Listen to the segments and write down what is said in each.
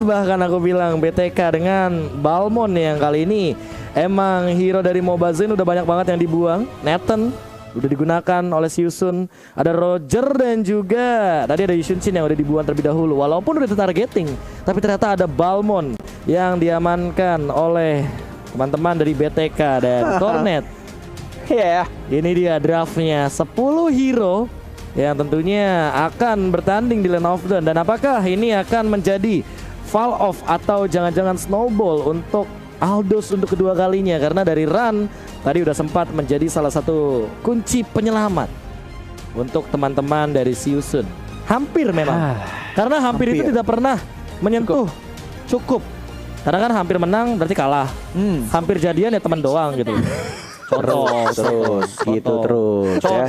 bahkan aku bilang BTK dengan Balmond yang kali ini emang hero dari Mobile Legends udah banyak banget yang dibuang. Nathan udah digunakan oleh Siusun, ada Roger dan juga tadi ada Yushun-Shin yang udah dibuang terlebih dahulu. Walaupun udah targeting, tapi ternyata ada Balmond yang diamankan oleh teman-teman dari BTK dan Cornet. Ini dia draftnya 10 hero yang tentunya akan bertanding di Lane of Dawn. Dan apakah ini akan menjadi fall off atau jangan-jangan snowball untuk Aldous untuk kedua kalinya, karena dari Run tadi udah sempat menjadi salah satu kunci penyelamat untuk teman-teman dari Siusun. Hampir memang, karena hampir itu tidak pernah menyentuh cukup. Karena kan hampir menang berarti kalah, hampir jadian ya teman doang gitu. Terus gitu terus ya.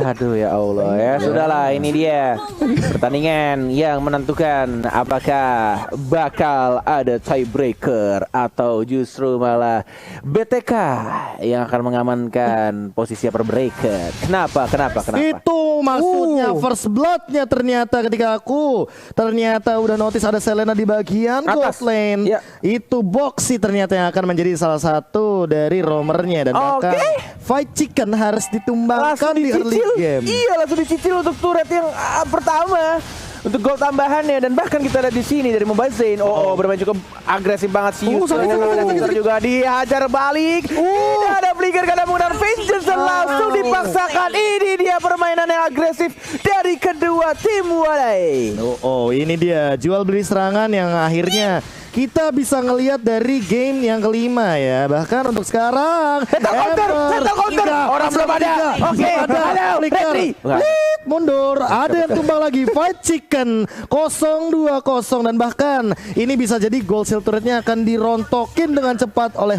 Aduh ya Allah ya. Sudahlah, ini dia pertandingan yang menentukan apakah bakal ada tiebreaker atau justru malah BTK yang akan mengamankan posisi upper bracket. Kenapa? Itu maksudnya first bloodnya ternyata ketika aku ternyata udah notice ada Selena di bagian gold lane. Itu Boxy ternyata yang akan menjadi salah satu dari roamernya. Dan bahkan Fight Chicken harus ditumbangkan di early game. Iya, langsung dicicil untuk turret yang pertama, untuk gold tambahannya. Dan bahkan kita lihat di sini dari Mobile Legends, bermain cukup agresif banget sih. Juga dihajar balik. Tidak ada flicker karena menggunakan vengeance dan langsung dipaksakan. Ini dia permainan yang agresif dari kedua tim Walai. Ini dia jual beli serangan yang akhirnya kita bisa ngelihat dari game yang kelima ya. Bahkan untuk sekarang counter. Orang belum ada. Ada mundur. Ada yang tumbang lagi. Fight Chicken 0-2-0. Dan bahkan ini bisa jadi gold seal turretnya akan dirontokin dengan cepat oleh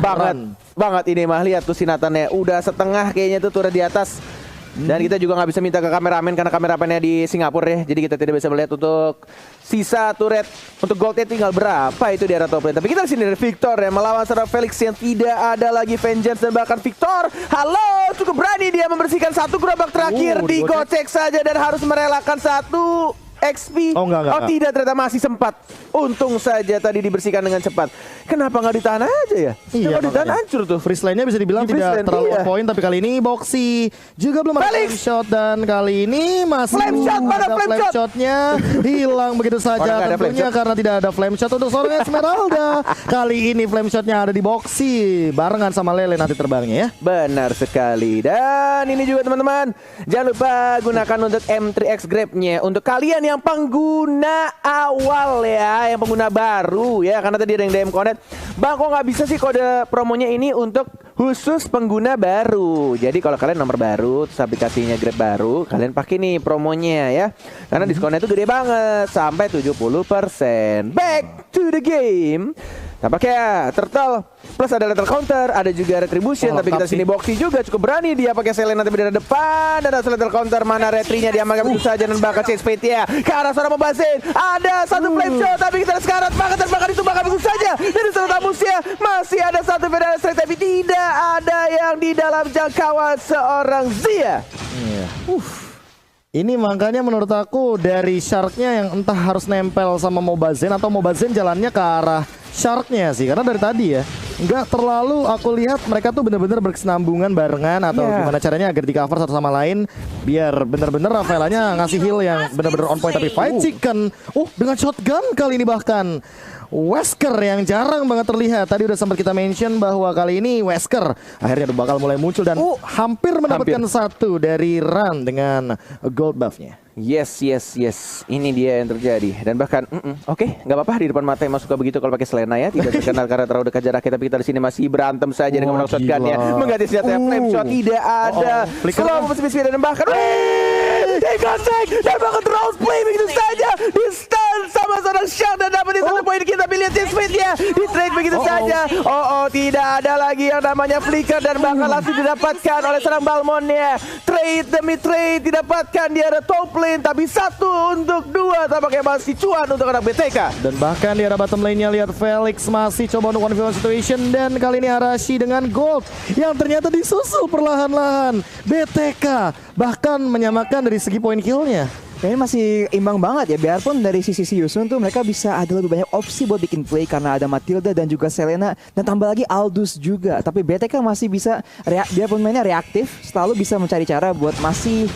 banget ini mah. Lihat tuh sinatannya udah setengah kayaknya tuh turret di atas. Dan kita juga nggak bisa minta ke kameramen karena kameramennya di Singapura ya. Jadi kita tidak bisa melihat untuk sisa turret untuk goldnya tinggal berapa itu di area top lane. Tapi kita di sini dari Victor ya melawan seorang Felix yang tidak ada lagi vengeance. Dan bahkan Victor, halo, cukup berani dia membersihkan satu gerobak terakhir, digocek saja dan harus merelakan satu XP. Enggak. Tidak, ternyata masih sempat. Untung saja tadi dibersihkan dengan cepat. Kenapa nggak ditahan aja ya? Iya, kalau ditahan hancur tuh. Freeze line-nya bisa dibilang tidak terlalu on point, tapi kali ini Boxy juga belum ada flame shot. Dan kali ini masih flame shot-nya hilang begitu saja tentunya karena tidak ada flame shot untuk seorang Esmeralda. Kali ini flame shot-nya ada di Boxy barengan sama Lele nanti terbangnya ya. Benar sekali. Dan ini juga teman-teman, jangan lupa gunakan untuk M3X Grab-nya untuk kalian yang pengguna awal ya, yang pengguna baru ya, karena tadi ada yang DM Connect, Bang kok nggak bisa sih kode promonya ini untuk khusus pengguna baru. Jadi kalau kalian nomor baru, terus aplikasinya Grab baru, kalian pakai nih promonya ya, karena diskonnya itu gede banget sampai 70%. Back to the game. Tampaknya Turtle plus ada Lethal Counter, ada juga Retribution, tapi kita sini Boxy juga cukup berani, dia pakai Selena tapi dari depan dan ada Lethal Counter, mana retrinya dia makan begitu saja dan bakal chase fate ya ke arah seorang Mobasin. Ada satu flame shot tapi kita sekarat banget terbakar itu bakal begitu saja dari seorang Tamusia. Masih ada satu Federal Strike tapi tidak ada yang di dalam jangkauan seorang Zia. Ini makanya menurut aku dari Shark-nya yang entah harus nempel sama Mobazen atau Mobazen jalannya ke arah Shark-nya sih. Karena dari tadi ya nggak terlalu aku lihat mereka tuh bener-bener berkesinambungan barengan atau gimana caranya agar di cover satu sama lain biar bener-bener Rafaelanya ngasih heal yang bener-bener on point. Tapi Fight Chicken dengan shotgun kali ini bahkan Wesker yang jarang banget terlihat. Tadi udah sempat kita mention bahwa kali ini Wesker akhirnya bakal mulai muncul dan hampir mendapatkan satu dari Run dengan gold buff-nya. Yes. Ini dia yang terjadi. Dan bahkan nggak apa-apa di depan mata emang suka begitu kalau pakai Selena ya. Tidak terkenal karena terlalu dekat jaraknya. Tapi kita di sini masih berantem saja dengan menang shotgun-nya. Mengganti senjata flame shot tidak ada. Slow speed dan bahkan dan bahkan Rose play begitu saja di stun sama seorang Shark dan dapat satu poin. Kita lihat speed-nya di trade begitu saja. Tidak ada lagi yang namanya flicker dan bahkan langsung didapatkan oleh seorang Balmond-nya. Trade demi trade didapatkan di arah top lane, tapi satu untuk dua tampaknya masih cuan untuk anak BTK. Dan bahkan di arah bottom lane-nya lihat Felix masih coba untuk one v one situation dan kali ini Arashi dengan gold yang ternyata disusul perlahan-lahan. BTK bahkan menyamakan dari segi poin kill-nya. Ini masih imbang banget ya, biarpun dari sisi Yusun tuh mereka bisa ada lebih banyak opsi buat bikin play karena ada Matilda dan juga Selena dan tambah lagi Aldous juga. Tapi BTK masih bisa biarpun mainnya reaktif, selalu bisa mencari cara buat masih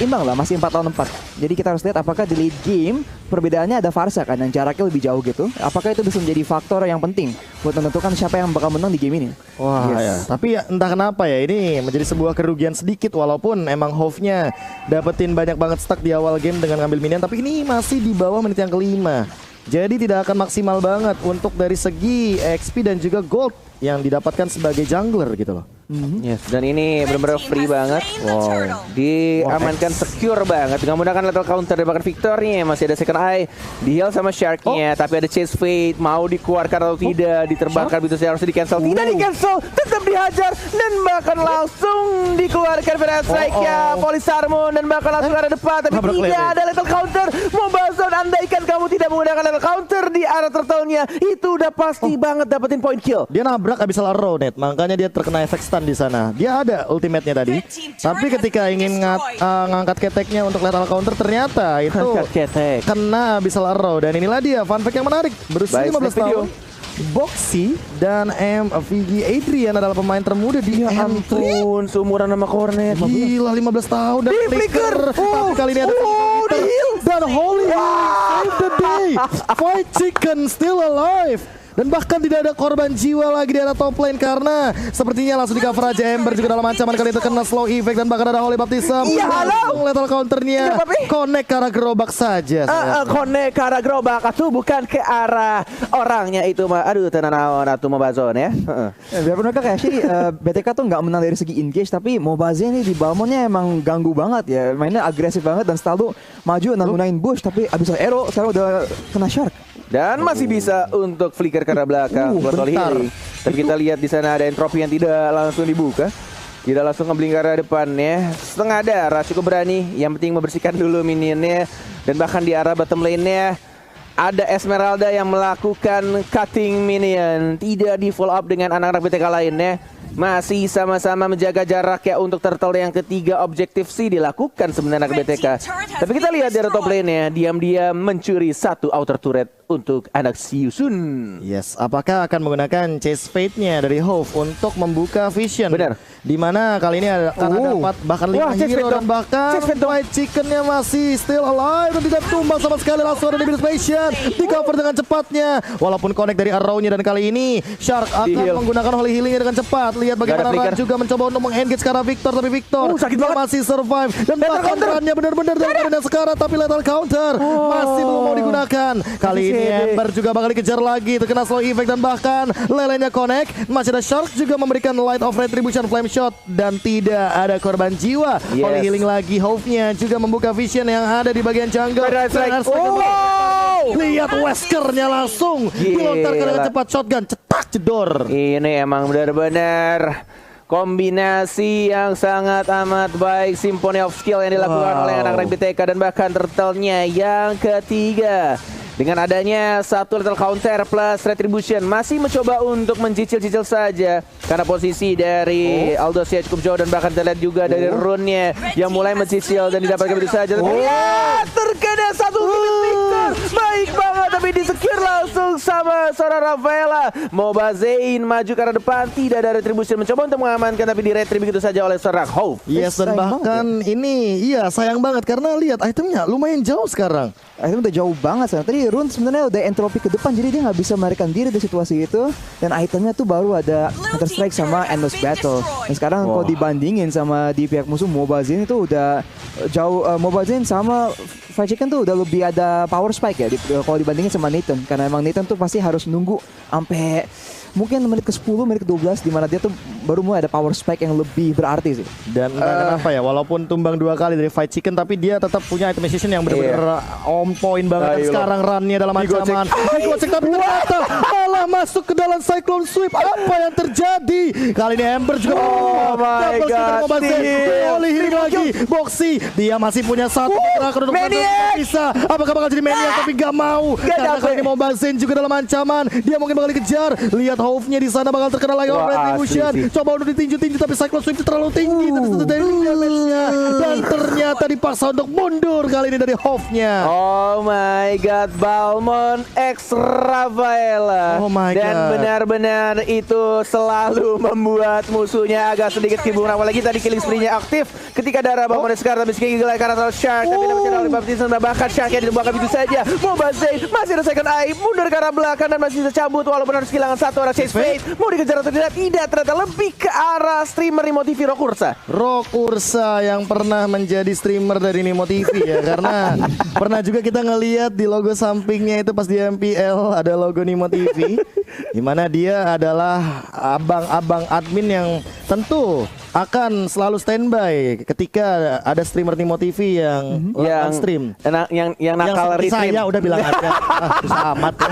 imbang lah, masih 4 lawan 4. Jadi kita harus lihat apakah di late game perbedaannya ada Varsa kan yang jaraknya lebih jauh gitu. Apakah itu bisa menjadi faktor yang penting buat menentukan siapa yang bakal menang di game ini? Wah, ya. Tapi ya, entah kenapa ya ini menjadi sebuah kerugian sedikit walaupun emang Hove-nya dapetin banyak banget stuck di awal game dengan ngambil minion, tapi ini masih di bawah menit yang kelima. Jadi tidak akan maksimal banget untuk dari segi XP dan juga gold yang didapatkan sebagai jungler gitu loh. Yes, dan ini benar-benar free banget. Wow, diamankan secure banget dengan menggunakan lethal counter dan bahkan victornya. Masih ada second eye di heal sama Shark-nya, tapi ada Chase Fate mau dikeluarkan atau tidak, diterbangkan begitu saja, harus di cancel. Tidak di cancel, tetap dihajar dan bahkan langsung dikeluarkan Fire Strike-nya Polisarmon dan bahkan langsung ada depan, tapi tidak ada lethal counter. Mobazone, andaikan kamu tidak menggunakan lethal counter di arah turtle-nya, itu udah pasti banget dapetin point kill. Dia nabrak Abyssal Arrow net, makanya dia terkena efek stun di sana. Dia ada ultimate-nya tadi, tapi ketika ingin ngangkat keteknya untuk lethal counter ternyata itu kena Abyssal Arrow. Dan inilah dia fun fact yang menarik, berusia 15 tahun. Boxy dan MVG Adrian adalah pemain termuda di M3. Ampun, seumuran sama Cornet. Gila, 15 tahun dan flicker. Tapi kali ini ada dan Holy save the day. Fight Chicken still alive. Dan bahkan tidak ada korban jiwa lagi di arah top lane karena sepertinya langsung di cover aja Ember juga dalam ancaman kali itu kena slow effect dan bahkan ada Holy Baptism. Iya, halo. Lethal counternya connect ke arah gerobak saja. Connect ke arah gerobak itu bukan ke arah orangnya itu mah. Aduh, tenan naon atuh Mobazone ya. Biarpun mereka kayak sih BTK tuh nggak menang dari segi engage, tapi Mobazone ini di Balmonnya emang ganggu banget ya. Mainnya agresif banget dan selalu maju gunain bush, tapi abis arrow sekarang udah kena Shark. Dan masih bisa untuk flicker ke arah belakang buat Holy Healing. Tapi kita lihat di sana ada entropi yang tidak langsung dibuka. Tidak langsung ngebling ke arah depannya. Setengah darah cukup berani. Yang penting membersihkan dulu minionnya. Dan bahkan di arah bottom lane-nya ada Esmeralda yang melakukan cutting minion. Tidak di follow up dengan anak-anak BTK lainnya. Masih sama-sama menjaga jarak ya untuk turtle yang ketiga. Objektif sih dilakukan sebenarnya anak BTK. Tapi kita lihat di arah top lane-nya, diam-diam mencuri satu outer turret untuk anak Yusun. Yes, apakah akan menggunakan Chase Fate-nya dari Hove untuk membuka Vision? Benar. Dimana kali ini akan dapat bahkan 5 hero dan bahkan White Chicken-nya masih still alive dan tidak tumbang sama sekali, langsung ada di Patient di cover dengan cepatnya. Walaupun connect dari arrow-nya dan kali ini Shark akan menggunakan Holy Healing-nya dengan cepat. Lihat bagaimana Ran juga mencoba untuk meng-engage ke arah Victor, tapi Victor masih survive dan bahkan Ran-nya benar-benar dalam keadaan sekarang, tapi lethal counter masih belum mau digunakan. Kali ini Ember juga bakal dikejar lagi, terkena slow effect dan bahkan lelenya connect. Masih ada Shark juga memberikan Light of Retribution Flame Shot dan tidak ada korban jiwa. Holy Healing lagi, Hove-nya juga membuka Vision yang ada di bagian jungle. Lihat Wesker-nya langsung dilontarkan dengan cepat, shotgun cetak jedor. Ini emang benar-benar kombinasi yang sangat amat baik, Symphony of Skill yang dilakukan oleh anak-anak BTK dan bahkan turtle-nya yang ketiga. Dengan adanya satu lethal counter plus retribution, masih mencoba untuk mencicil-cicil saja karena posisi dari Aldous-nya cukup jauh dan bahkan terlihat juga dari rune-nya yang mulai mencicil dan didapatkan begitu saja. Terkena satu Victor, baik banget tapi di-secure langsung sama seorang Rafaela. Mobazane maju ke arah depan, tidak ada retribution, mencoba untuk mengamankan tapi di-retrieve begitu saja oleh seorang Hove. Yes, dan bahkan ini sayang banget karena lihat itemnya lumayan jauh sekarang. Item udah jauh banget sekarang. Tadi Rune sebenarnya udah entropi ke depan, jadi dia nggak bisa melarikan diri dari situasi itu. Dan itemnya tuh baru ada Counter Strike sama Endless Battle. Dan sekarang kalau dibandingin sama di pihak musuh, Mobazine itu udah jauh. Mobazine sama Fried Chicken tuh udah lebih ada power spike ya kalau dibandingin sama Nathan. Karena emang Nathan tuh pasti harus nunggu sampai mungkin menit ke-10, menit ke-12 di mana dia tuh baru mulai ada power spike yang lebih berarti sih. Dan kenapa ya, walaupun tumbang 2 kali dari Fight Chicken tapi dia tetap punya itemization yang benar-benar on point banget. Sekarang run-nya dalam ancaman. Digocek tapi ternyata malah masuk ke dalam Cyclone Sweep. Apa yang terjadi? Kali ini Ember juga my god. Holy Healing lagi. Boxy, dia masih punya satu gerakan untuk bisa. Apakah bakal jadi Maniac tapi gak mau. Karena kali ini Mobazane juga dalam ancaman. Dia mungkin bakal dikejar. Lihat Hove-nya di sana bakal terkena lagi oleh Retribution. Coba untuk ditinju-tinju tapi Cyclone Swift terlalu tinggi dari damage-nya. Dan ternyata dipaksa untuk mundur kali ini dari Hove-nya. Oh my god, Balmond X Rafaela. Oh my Dan god. benar-benar itu selalu membuat musuhnya agak sedikit kibung. Apalagi tadi killing spree-nya aktif ketika darah Balmond sekarang tapi sekali gila karena terlalu Shark. Tapi dapat oleh Baptiste bahkan Shark-nya dibuangkan begitu saja. Mobazane masih ada second eye, mundur ke arah belakang dan masih bisa cabut walaupun harus kehilangan satu orang. Chase Fate mau dikejar atau tidak? Tidak, ternyata lebih ke arah streamer Nimo TV Rock Ursa. Rock Ursa yang pernah menjadi streamer dari Nimo TV ya, karena pernah juga kita ngelihat di logo sampingnya itu pas di MPL ada logo Nimo TV, di mana dia adalah abang-abang admin yang tentu akan selalu standby ketika ada streamer Nimo TV yang stream. Yang nakal seperti retreat. saya udah bilang aja, susah amat ya.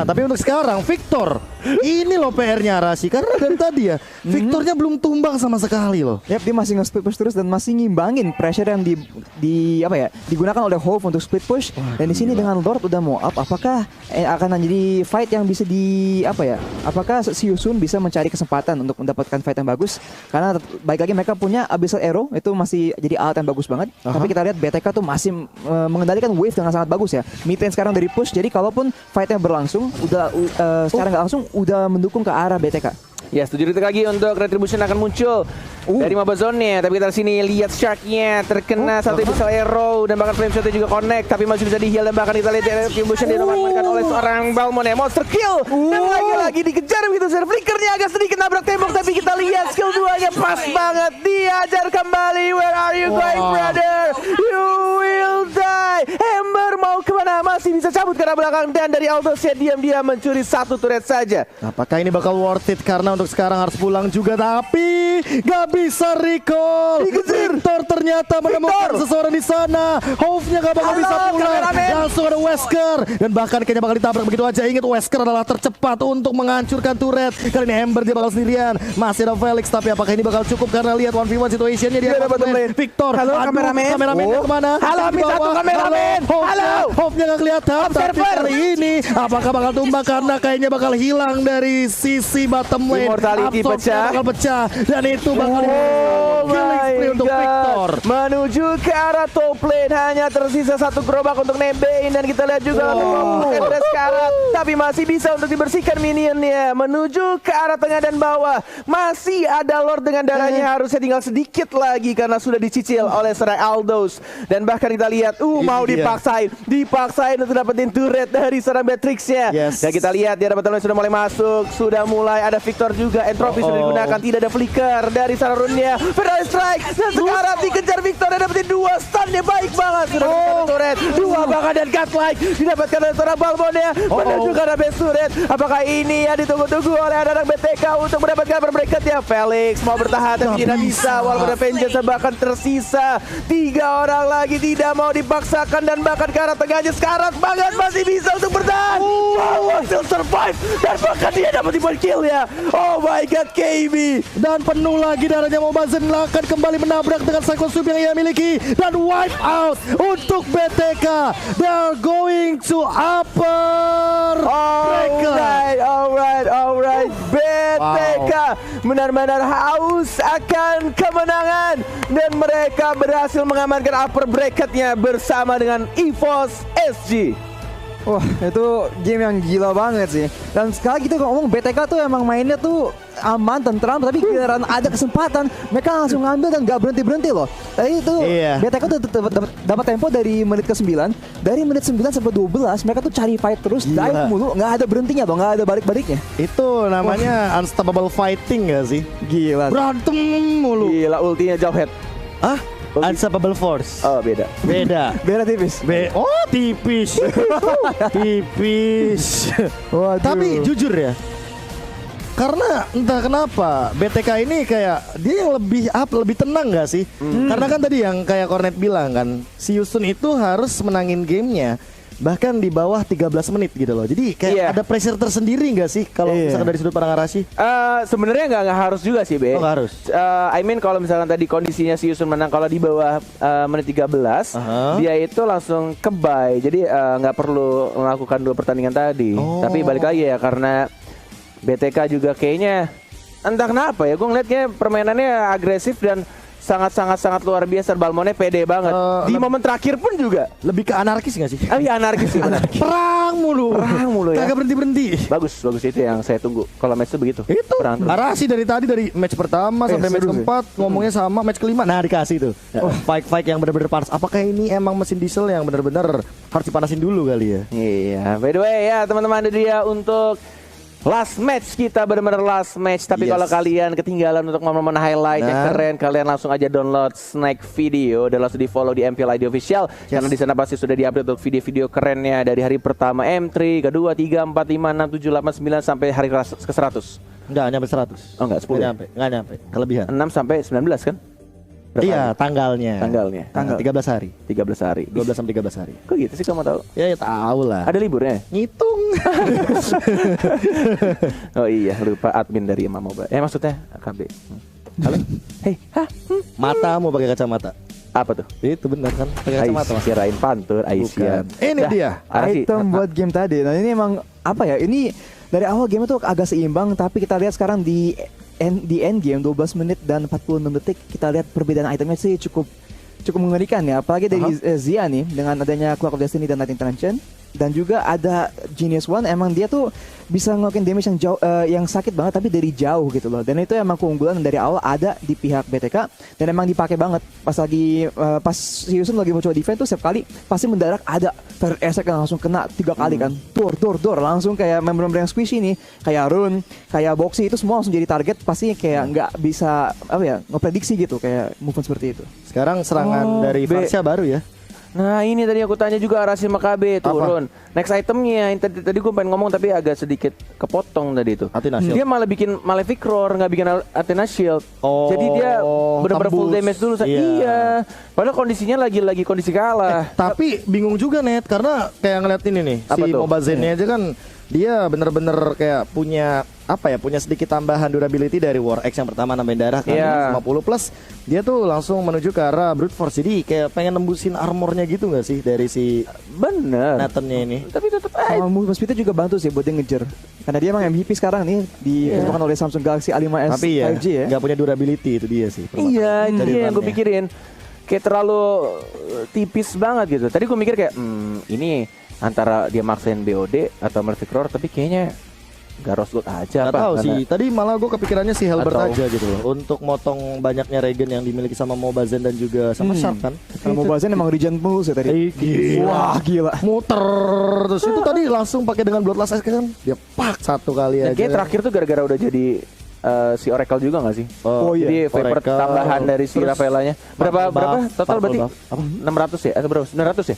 Tapi untuk sekarang Victor, ini loh PR-nya Arashi, karena dari tadi ya Victornya belum tumbang sama sekali loh. Yap, dia masih nge-split push terus dan masih ngimbangin pressure yang digunakan oleh Hove untuk split push. Dan di sini dengan Lord udah mau up, apakah akan jadi fight yang bisa apakah Siusun bisa mencari kesempatan untuk mendapatkan fight yang bagus? Karena baik lagi mereka punya Abyssal Arrow, itu masih jadi alat yang bagus banget. Tapi kita lihat BTK tuh masih mengendalikan wave dengan sangat bagus ya. Mid lane sekarang dari push, jadi kalaupun fightnya berlangsung udah secara nggak langsung udah mendukung ke arah BTK. Ya, setuju detik lagi untuk Retribution akan muncul dari Mobile Zone-nya. Tapi kita sini lihat Shark-nya terkena satu Abyssal Arrow dan bahkan Flame Shot-nya juga connect, tapi masih bisa di-heal dan bahkan kita lihat Retribution diamankan oleh seorang Balmond ya. Monster kill dan lagi-lagi dikejar begitu. Flickernya agak sedikit nabrak tembok, tapi kita lihat skill 2-nya pas banget. Diajar kembali. Where are you going, brother? You will die. Ember mau kemana? Masih bisa cabut ke arah belakang dan dari Aldous-nya diam-diam mencuri satu turret saja. Apakah ini bakal worth it? Karena untuk sekarang harus pulang juga, tapi gak bisa recall. Victor ternyata menemukan seseorang di sana. Hove-nya gak bakal bisa pulang. Langsung ada Wesker dan bahkan kayaknya bakal ditabrak begitu aja. Ingat, Wesker adalah tercepat untuk menghancurkan turret. Kali ini Ember dia bakal sendirian. Masih ada Felix, tapi apakah ini bakal cukup? Karena lihat 1v1 situationnya dia dapat Victor. Halo, kameramennya kemana? Halo, satu kameramen. Halo. Hove-nya gak kelihatan. Tapi kali ini apakah bakal tumbang? Karena kayaknya bakal hilang dari sisi bottom lane. Immortality pecah. Bakal pecah dan itu bakal untuk Victor. Menuju ke arah top lane, hanya tersisa satu gerobak untuk nembein dan kita lihat juga Endres Karat, tapi masih bisa untuk dibersihkan minionnya. Menuju ke arah tengah dan bawah, masih ada Lord dengan darahnya, harusnya tinggal sedikit lagi karena sudah dicicil oleh serai Aldous. Dan bahkan kita lihat mau dipaksain untuk dapetin turret dari seorang Matrix-nya. Dan kita lihat dia dapat sudah mulai masuk, sudah mulai ada Victor juga. Entropy sudah digunakan, tidak ada flicker dari Sararunnya. Fatal Strike dan sekarang dikejar Victor dan dapetin dua stun-nya baik banget. Sudah dapetkan turret, dua bahkan dan Godlike didapatkan oleh seorang Balmond-nya. Menuju ke arah base turret. Apakah ini yang ditunggu-tunggu oleh anak-anak BTK untuk mendapatkan berberikutnya? Felix mau bertahan tapi tidak bisa, walaupun ada Vengeance bahkan tersisa 3 orang lagi, tidak mau dipaksakan dan bahkan ke arah tengahnya sekarang banget masih bisa untuk bertahan. Still survive dan bahkan dia dapat di kill ya. Oh my god, KB. Dan penuh lagi darahnya. Mobazane akan kembali menabrak dengan Cyclone Swift yang ia miliki dan wipe out untuk BTK. They're going to upper. Alright. BTK benar-benar haus akan kemenangan dan mereka berhasil mengamankan upper bracketnya bersama dengan EVOS SG. Wah, itu game yang gila banget sih. Dan sekali kita ngomong BTK tuh emang mainnya tuh aman, tentram, tapi giliran ada kesempatan mereka langsung ngambil dan gak berhenti loh. Tadi itu BTK tuh dapat tempo dari menit ke-9. Dari menit 9 sampai 12 mereka tuh cari fight terus, dive mulu, gak ada berhentinya bang, gak ada balik-baliknya. Itu namanya unstoppable fighting gak sih? Gila. Berantem mulu. Gila, ultinya jauh head. Unstoppable Force. Oh, beda. Beda tipis. Tipis. Tipis. Waduh. Tapi jujur ya, karena entah kenapa BTK ini kayak dia yang lebih tenang gak sih? Karena kan tadi yang kayak Cornet bilang kan, si Yusun itu harus menangin gamenya bahkan di bawah 13 menit gitu loh. Jadi kayak ada pressure tersendiri nggak sih kalau misalkan dari sudut pandang Arashi? Sebenarnya nggak harus juga sih, Be. Nggak harus. I mean kalau misalkan tadi kondisinya si Yusun menang kalau di bawah menit 13, dia itu langsung ke buy. Jadi nggak perlu melakukan 2 pertandingan tadi. Tapi balik lagi ya karena BTK juga kayaknya entah kenapa ya, gue ngeliatnya permainannya agresif dan sangat luar biasa. Balmonnya pede banget. Di momen terakhir pun juga Lebih ke anarkis gak sih? iya anarkis sih benar. Perang mulu ya. Kagak berhenti-berhenti. Bagus itu yang saya tunggu. Kalau match itu begitu. Itu Perang terus. Arasi dari tadi, dari match pertama sampai match seru sih. keempat ngomongnya sama, match kelima nah dikasih tuh. Fight yang benar-benar panas. Apakah ini emang mesin diesel yang benar-benar harus dipanasin dulu kali ya? Iya, by the way ya teman-teman, ada dia untuk last match kita, benar-benar last match. Tapi Yes. kalau kalian ketinggalan untuk momen-momen highlight yang Nah. keren, kalian langsung aja download Snack Video dan langsung di follow di MPL ID Official. Karena di sana pasti sudah diupdate untuk video-video kerennya dari hari pertama M3, kedua, 3, 4, 5, 6, 7, 8, 9 sampai hari ke 100. Enggak nyampe 100. Oh enggak, 10. Enggak nyampe. Kelebihan. 6 sampai 19 kan? Berapa Iya, hari? tanggalnya. Tanggalnya. Tanggal 13 hari. 13 hari. 12 sampai 13 hari. Kok gitu sih kamu tahu? Ya tahu lah. Ada liburnya? Ngitung. Oh iya, lupa admin dari Imam Moba. Maksudnya AKB. Halo? Hei, Mata mau pakai kacamata. apa tuh? Itu benar kan? Pakai kacamata. Mas. Kirain pantun, Aisyah. Ini dia. Item buat game tadi. Nah ini emang apa ya? Ini dari awal game itu agak seimbang, tapi kita lihat sekarang di end game 12 menit dan 46 detik kita lihat perbedaan itemnya sih cukup mengerikan ya. Apalagi dari Zia nih dengan adanya Clock of Destiny dan Lightning Transient. Dan juga ada Genius One, emang dia tuh bisa ngelakuin damage yang jauh, yang sakit banget tapi dari jauh gitu loh. Dan itu emang keunggulan dari awal ada di pihak BTK dan emang dipakai banget pas lagi pas si Yusun lagi mau coba defense tuh setiap kali pasti mendarat ada Fair Attack yang langsung kena 3 kali kan. Dor langsung kayak member-member yang squishy nih, kayak Rune, kayak Boxy itu semua langsung jadi target, pasti kayak nggak bisa apa ya, ngeprediksi gitu kayak movement seperti itu. Sekarang serangan dari Varsha baru ya. Nah ini tadi aku tanya juga Arasim Makabe turun. Next itemnya yang tadi gue pengen ngomong tapi agak sedikit kepotong tadi itu. Athena Shield. Dia malah bikin Malefic Roar, nggak bikin Athena Shield. Oh, jadi dia benar-benar full tembus. damage dulu. Iya. Iya. Padahal kondisinya lagi kondisi kalah. Tapi bingung juga Net karena kayak ngeliat ini nih Apa si tuh? Mobile Zen-nya aja kan dia bener-bener kayak punya apa ya, punya sedikit tambahan durability dari War X yang pertama nambahin darah kan Iya. 50 plus dia tuh langsung menuju ke arah Brute Force, jadi kayak pengen nembusin armornya gitu nggak sih dari si Bener. Nathan-nya ini. Tapi tetap aja. Sama movement speed juga bantu sih buat dia ngejar. Karena dia emang MVP sekarang nih dikeluarkan oleh Samsung Galaxy A5s Tapi ya 5G ya. nggak punya durability, itu dia sih. Iya, Dari iya yang gue runnya. pikirin. Kayak terlalu tipis banget gitu. Tadi gue mikir kayak ini antara dia maksain BOD atau Malefic Roar, tapi kayaknya Garos Gold aja Nggak apa. tahu sih. Tadi malah gue kepikirannya si Helbert Atau- aja gitu loh untuk motong banyaknya regen yang dimiliki sama Mobile Zen dan juga sama Shark kan. Kalau mau bahasnya emang regen mulus ya tadi. Gila. Wah gila. Muter terus itu tadi langsung pakai dengan Bloodlust Ice kan dia pak satu kali Dan aja. kayak terakhir tuh gara-gara udah jadi si Oracle juga gak sih? Oh, iya. Jadi favorite Oracle. tambahan dari si Terus Rafaelanya. Berapa buff, total purple berarti? buff. Apa? 600 ya? Atau berapa? 900 ya?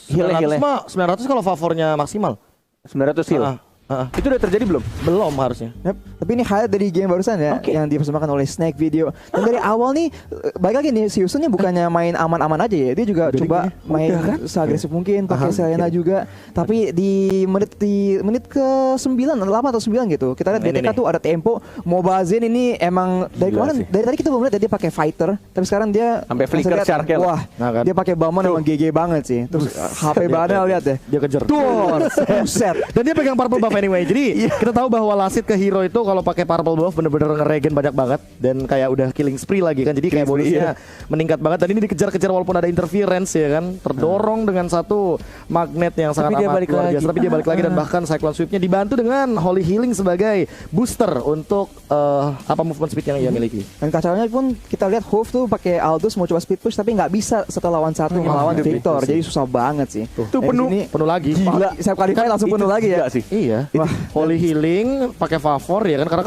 Heal 900 mah 900 kalau favornya maksimal. 900 heal. Itu udah terjadi belum? Belum harusnya. Yep. Tapi ini highlight dari game barusan ya, Oke. yang dipersembahkan oleh Snack Video. Dan dari awal nih, balik lagi nih si Yusun nih bukannya main aman-aman aja ya, dia juga coba main seagresif mungkin, pakai Selena juga. Tapi di menit ke 9, 8 atau 9 gitu, kita lihat Ini BTK nih. tuh ada tempo. Mobile Zen ini emang dari Gila kemarin, sih. dari tadi kita belum lihat dia pakai fighter, tapi sekarang dia Sampai flicker langsung lihat, shark-nya lah. wah, Nah, kan. dia pakai Balmon emang GG banget sih. Terus HP bahannya lihat deh. Dia kejar. Tuh, buset. Dan dia pegang purple buff anyway. Jadi kita tahu bahwa Lasit ke hero itu kalau pakai purple buff bener-bener ngeregen banyak banget dan kayak udah killing spree lagi kan. Jadi kayak bonusnya meningkat banget dan ini dikejar-kejar walaupun ada interference ya kan. Terdorong dengan satu magnet yang sangat dia amat balik luar lagi. biasa. Tapi dia balik lagi dan bahkan Cyclone Sweep-nya dibantu dengan Holy Healing sebagai booster untuk apa movement speed yang ia miliki. Dan kacaunya pun kita lihat Hove tuh pakai Aldous mau coba speed push tapi nggak bisa setelah lawan satu melawan Victor. Jadi susah banget sih. Tuh Dari penuh. sini, Penuh lagi. Gila, saya qualify langsung penuh lagi ya. Gila sih. Iya. Holy Healing pakai favor ya kan karena